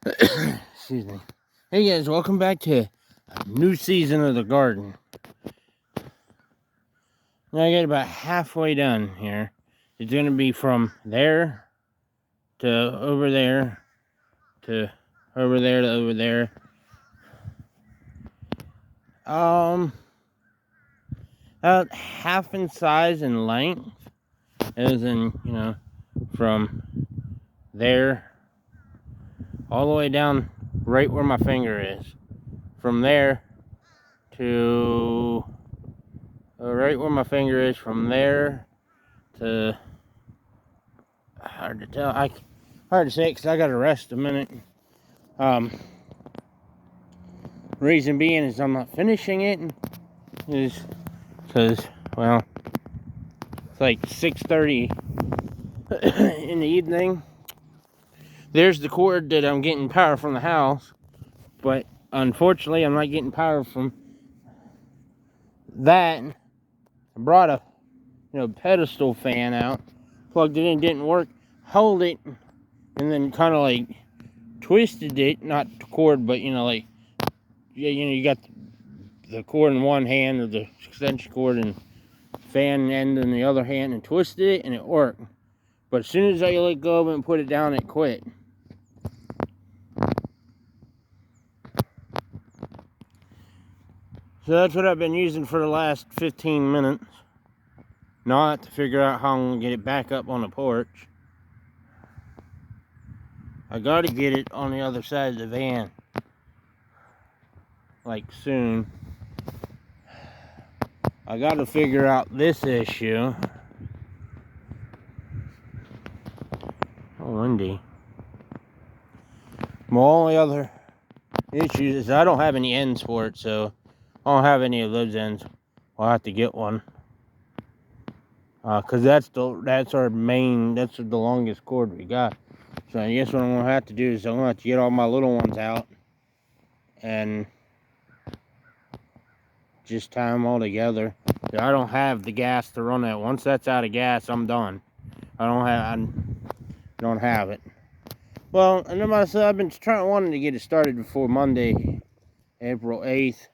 Excuse me. Hey guys, welcome back to a new season of the garden. Now I get about halfway done here. It's going to be from there to over there to over there to over there. About half in size and length, as in, from there all the way down right where my finger is. From there to right where my finger is, from there to hard to tell. Hard to say because I gotta rest a minute. Reason being is I'm not finishing it is because, well, it's like 6:30 in the evening. There's the cord that I'm getting power from the house, but unfortunately I'm not getting power from that. I brought a pedestal fan out, plugged it in, didn't work, held it, and then kind of like twisted it, not the cord, but like, you got the cord in one hand, or the extension cord and fan end in the other hand, and twisted it, and it worked. But as soon as I let go of it and put it down, it quit. So that's what I've been using for the last 15 minutes. Not to figure out how I'm going to get it back up on the porch. I got to get it on the other side of the van, like, soon. I got to figure out this issue. Oh, windy. My only other issue is I don't have any ends for it, so I don't have any of those ends. I'll have to get one. Cause that's the longest cord we got. So I guess what I'm gonna have to do is I'm gonna have to get all my little ones out and just tie them all together. I don't have the gas to run that. Once that's out of gas, I'm done. I don't have it. Well, and then I've been wanting to get it started before Monday, April 8th.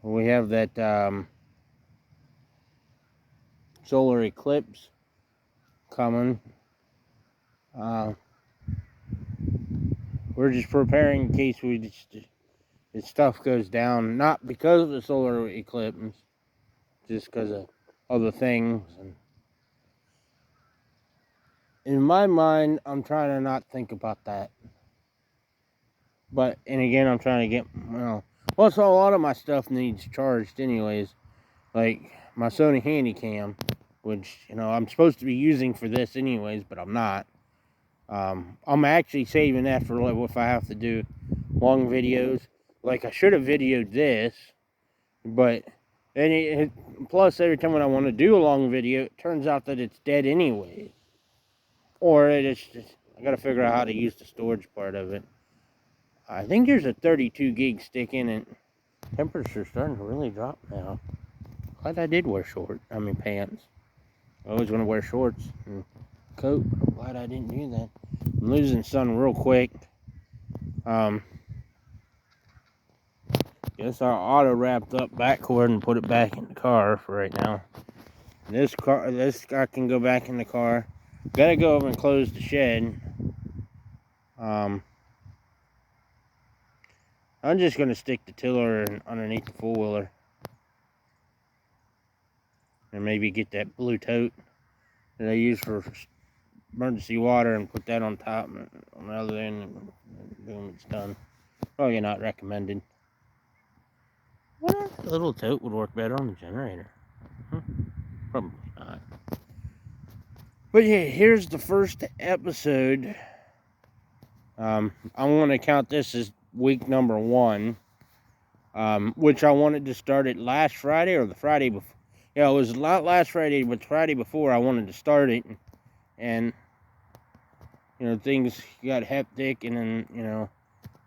We have that solar eclipse coming. We're just preparing in case the stuff goes down, not because of the solar eclipse, just because of other things. And in my mind, I'm trying to not think about that. But, and again, I'm trying to get, so a lot of my stuff needs charged anyways. Like my Sony Handycam, which, I'm supposed to be using for this anyways, but I'm not. I'm actually saving that for if I have to do long videos. Like, I should have videoed this, but then plus every time when I want to do a long video, it turns out that it's dead anyway. Or I gotta figure out how to use the storage part of it. I think there's a 32 gig stick in it. Temperature's starting to really drop now. Glad I did wear pants. I always want to wear shorts and coat. I'm glad I didn't do that. I'm losing sun real quick. Guess I auto wrapped up back cord and put it back in the car for right now. This guy can go back in the car. Gotta go over and close the shed. I'm just gonna stick the tiller underneath the four-wheeler. And maybe get that blue tote that I use for emergency water and put that on top and on the other end, and boom, it's done. Probably not recommended. What if the little tote would work better on the generator? Probably not. But yeah, here's the first episode. I'm going to count this as week number 1, which I wanted to start it last Friday or the Friday before. Yeah, it was not last Friday, but Friday before I wanted to start it. And, things got hectic, and then,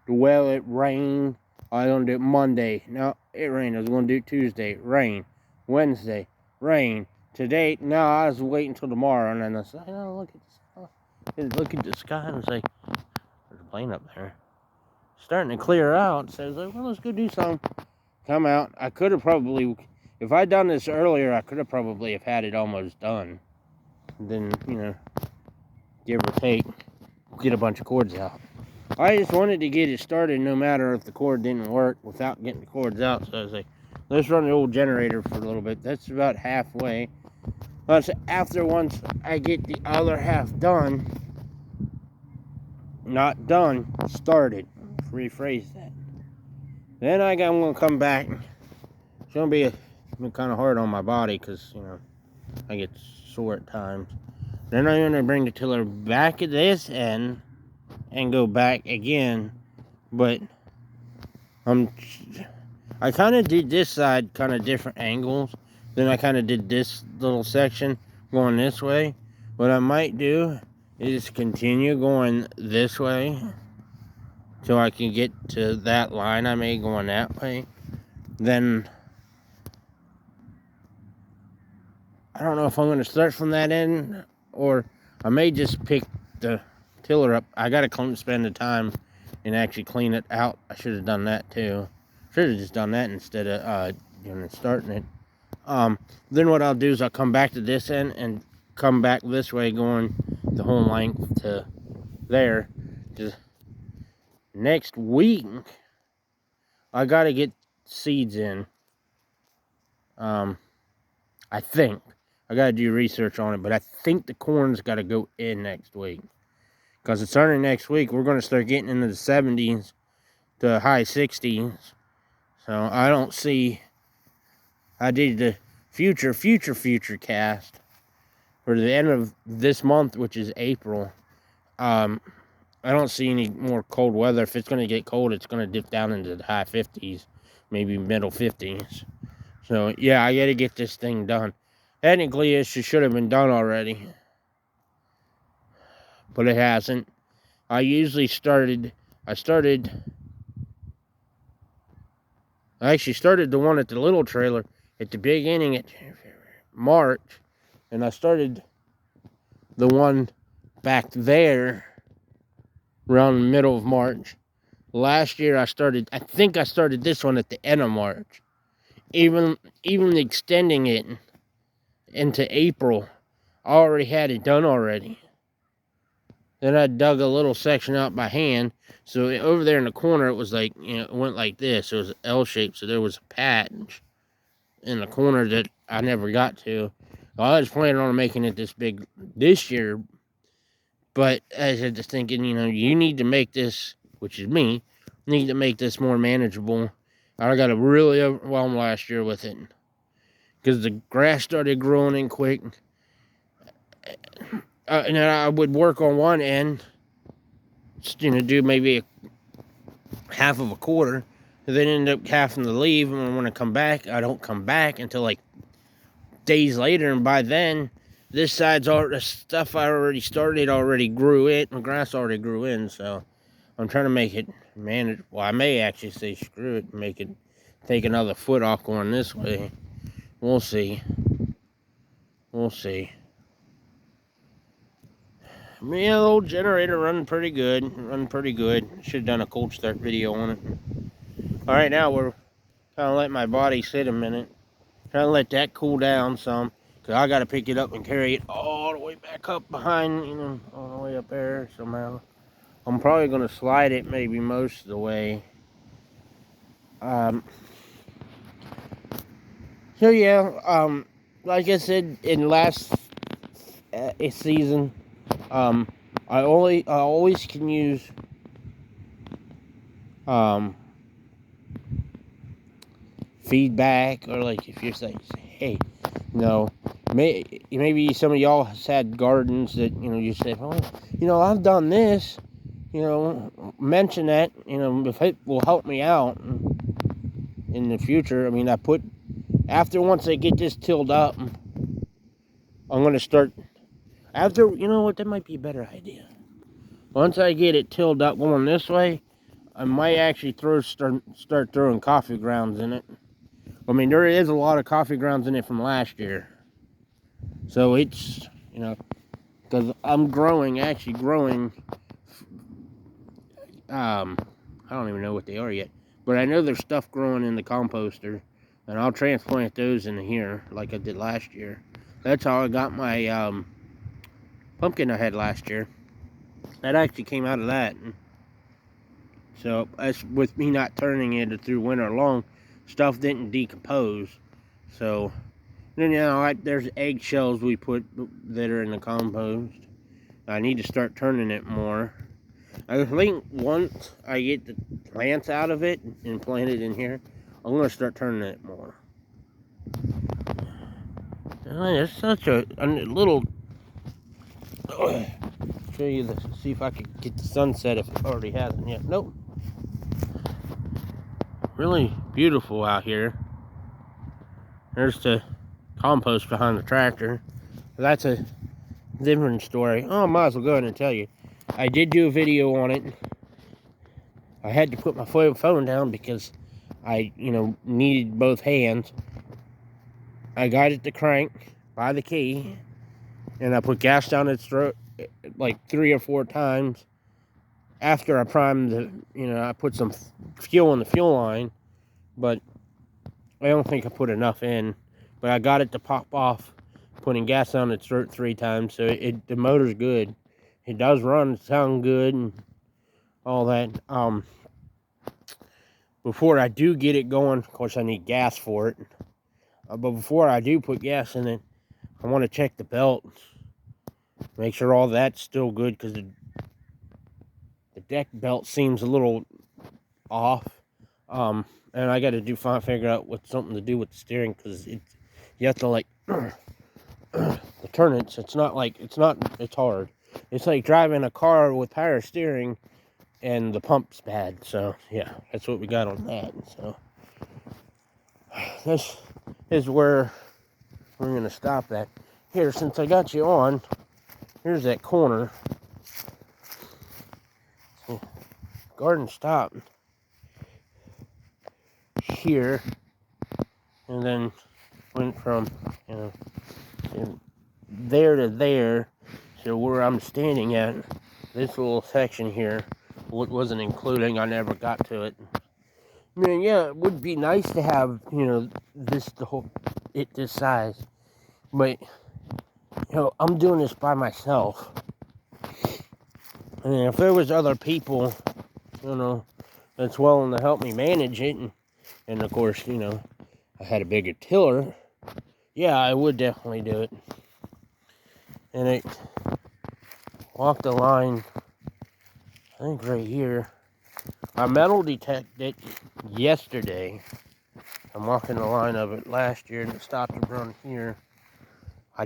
it rained. I was going to do it Monday. No, it rained. I was going to do it Tuesday. Rain. Wednesday. Rain. Today, no, I was waiting until tomorrow. And then I said, look at this. look at the sky and it's like, there's a plane up there. Starting to clear out. So I was like, well, let's go do something. Come out. I could have probably, if I'd done this earlier, I could have probably have had it almost done. And then, you know, give or take, get a bunch of cords out. I just wanted to get it started no matter if the cord didn't work without getting the cords out. So I was like, let's run the old generator for a little bit. That's about halfway. But after once I get the other half done, not done, started. Rephrase that. Then I'm going to come back. It's going to be kind of hard on my body because, you know, I get sore at times. Then I'm going to bring the tiller back at this end and go back again, but I kind of did this side kind of different angles. Then I kind of did this little section going this way. What I might do is continue going this way so I can get to that line I made going that way. Then I don't know if I'm going to start from that end or I may just pick the tiller up. I gotta spend the time and actually clean it out. I should have done that too. Should have just done that instead of starting it. Then what I'll do is I'll come back to this end and come back this way, going the whole length to there. Just next week, I gotta get seeds in. I think I gotta do research on it, but I think the corn's gotta go in next week. Because it's starting next week, we're going to start getting into the 70s to high 60s. So I don't see, I did the future cast for the end of this month, which is April. I don't see any more cold weather. If it's going to get cold, it's going to dip down into the high 50s, maybe middle 50s. So yeah, I got to get this thing done. Technically, it should have been done already, but it hasn't. I actually started the one at the little trailer at the beginning at March, and I started the one back there around the middle of March. Last year I think I started this one at the end of March. Even extending it into April, I already had it done already. Then I dug a little section out by hand. So over there in the corner, it was like, you know, it went like this. It was L-shaped, so there was a patch in the corner that I never got to. I was planning on making it this big this year, but I was just thinking, you know, you need to make this, which is me, need to make this more manageable. I got really overwhelmed last year with it because the grass started growing in quick. And then I would work on one end, you know, do maybe half of a quarter, and then end up having to leave. And when I come back, I don't come back until like days later. And by then, this side's all the stuff I already started already grew in. The grass already grew in, so I'm trying to make it manageable. Well, I may actually say screw it, make it take another foot off going this way. We'll see. We'll see. Yeah, the old generator running pretty good. Should have done a cold start video on it. Alright, now we're kind of letting my body sit a minute. Trying to let that cool down some. Because I got to pick it up and carry it all the way back up behind, you know, all the way up there somehow. I'm probably going to slide it maybe most of the way. So yeah, like I said in last season, I always can use feedback, or like if you're saying, hey, you know, maybe some of y'all has had gardens that, you know, you say, oh, you know, I've done this, you know, mention that, you know, if it will help me out in the future. I mean, once I get this tilled up, I'm going to start, you know what, that might be a better idea. Once I get it tilled up going this way, I might actually start throwing coffee grounds in it. I mean, there is a lot of coffee grounds in it from last year. So it's, you know, because I'm actually growing. I don't even know what they are yet, but I know there's stuff growing in the composter, and I'll transplant those in here like I did last year. That's how I got my pumpkin I had last year. That actually came out of that. So that's with me not turning it through winter long, stuff didn't decompose. So then there's eggshells we put that are in the compost. I need to start turning it more. I think once I get the plants out of it and plant it in here, I'm going to start turning it more. It's such a little... show you this, see if I can get the sunset if it already hasn't yet. Nope. Really beautiful out here. There's the compost behind the tractor. That's a different story. Oh, I might as well go ahead and tell you. I did do a video on it. I had to put my phone down because I, needed both hands. I got it to crank by the key, and I put gas down its throat like 3 or 4 times. After I primed the, I put some fuel in the fuel line, but I don't think I put enough in. But I got it to pop off, putting gas down its throat 3 times, so the motor's good. It does run, sound good, and all that. Before I do get it going, of course I need gas for it. But before I do put gas in it, I want to check the belt, make sure all that's still good, because the deck belt seems a little off. And I got to figure out what's something to do with the steering, because you have to like turn it. It's hard. It's like driving a car with power steering and the pump's bad. So yeah, that's what we got on that. So this is where we're going to stop at. Here, since I got you on, here's that corner. So, garden stopped here, and then went from, there to there. So where I'm standing at, this little section here, what wasn't including, I never got to it. I mean, yeah, it would be nice to have, this size, but, I'm doing this by myself. And if there was other people, that's willing to help me manage it, and of course, I had a bigger tiller, yeah, I would definitely do it. And it walked the line, I think right here. I metal detected it yesterday. I'm walking the line of it last year, and it stopped around here. I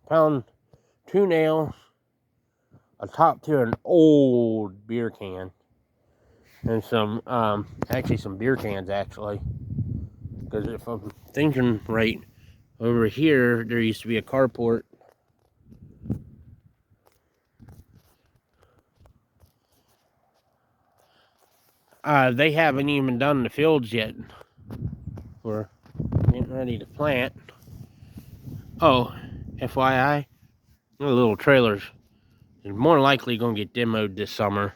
found 2 nails, a top to an old beer can, and some beer cans actually. Because if I'm thinking right, over here there used to be a carport. They haven't even done the fields yet. We're getting ready to plant. Oh, FYI, the little trailers is more likely going to get demoed this summer.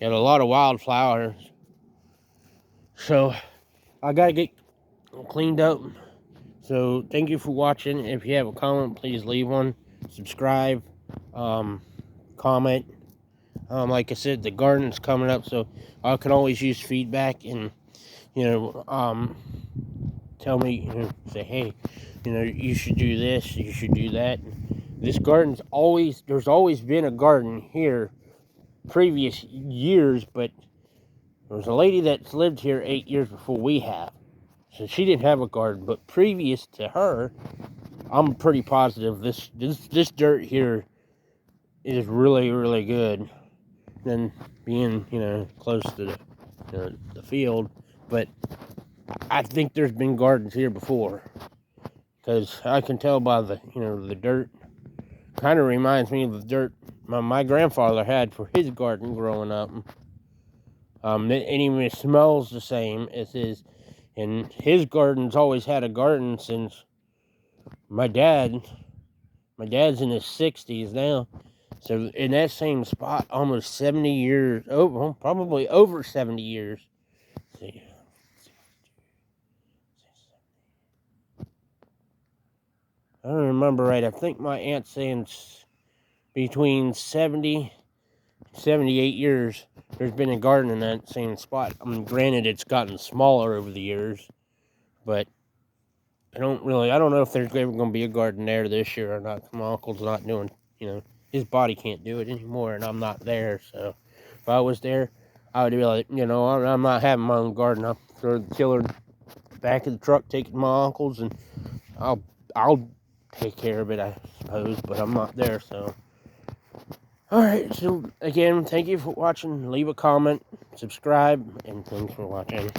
Got a lot of wildflowers. So, I got to get cleaned up. So, thank you for watching. If you have a comment, please leave one. Subscribe. Comment. Like I said, the garden's coming up, so I can always use feedback and, tell me, say, hey, you should do this, you should do that. This garden's there's always been a garden here previous years, but there was a lady that's lived here 8 years before we have. So she didn't have a garden, but previous to her, I'm pretty positive this dirt here is really, really good. Than being, close to the field. But I think there's been gardens here before, because I can tell by the, the dirt. Kind of reminds me of the dirt my grandfather had for his garden growing up. And even smells the same as his. And his garden's always had a garden since my dad's in his 60s now. So in that same spot, almost 70 years, probably over 70 years. Let's see. I don't remember right. I think my aunt's saying between 70 78 years there's been a garden in that same spot. I mean, granted, it's gotten smaller over the years, but I don't know if there's ever going to be a garden there this year or not. My uncle's not doing, his body can't do it anymore, and I'm not there. So if I was there, I would be like, I'm not having my own garden. I'll throw the tiller back of the truck, take it to my uncle's, and I'll take care of it, I suppose. But I'm not there, so. Alright, so again, thank you for watching. Leave a comment, subscribe, and thanks for watching.